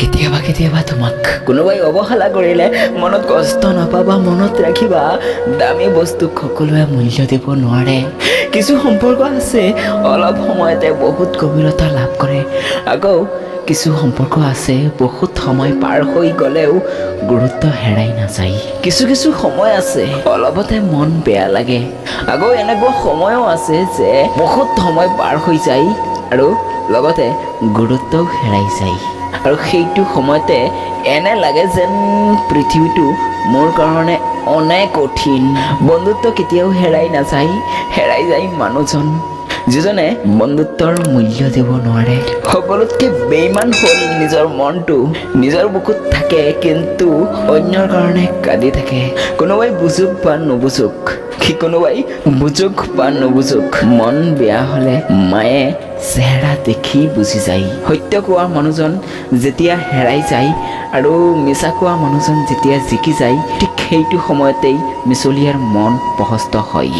কেতিয়াবা তোমাক কোনোবাই অৱহেলা কৰিলে মনত কষ্ট নাপাবা, মনত ৰাখিবা দামী বস্তুক সকলোৱে মূল্য দিব নোৱাৰে। কিছু সম্পৰ্ক আছে অলপ সময়তে বহুত গভীৰতা লাভ কৰে, আকৌ কিছু সম্পৰ্ক আছে বহুত সময় পাৰ হৈ গ'লেও গুৰুত্ব হেৰাই নাযায়। কিছু সময় আছে অলপতে মন বেয়া লাগে, আকৌ এনেকুৱা সময়ো আছে যে বহুত সময় পাৰ হৈ যায় আৰু লগতে গুৰুত্বও হেৰাই যায়। আৰু সেইটো সময়তে এনে লাগে যেন পৃথিৱীটো মোৰ কাৰণে অনেক কঠিন। বন্ধুত্ব কেতিয়াও হেৰাই নাযায়, হেৰাই যায় মানুহজন যিজনে বন্ধুত্বৰ মূল্য দিব নোৱাৰে। সকলোতকৈ বেইমান হ'ল নিজৰ মনটো। নিজৰ বুকুত থাকে কিন্তু অন্যৰ কাৰণে কাঁদি থাকে। কোনোবাই বুজুক বা নুবুজুক মন বেয়া হ'লে মায়ে চেহেৰা দেখি বুজি যায়। সত্য কোৱা মানুহজন যেতিয়া হেৰাই যায় আৰু মিছা কোৱা মানুহজন যেতিয়া জিকি যায়, ঠিক সেইটো সময়তেই মিছলীয়াৰ মন প্ৰশস্ত হয়।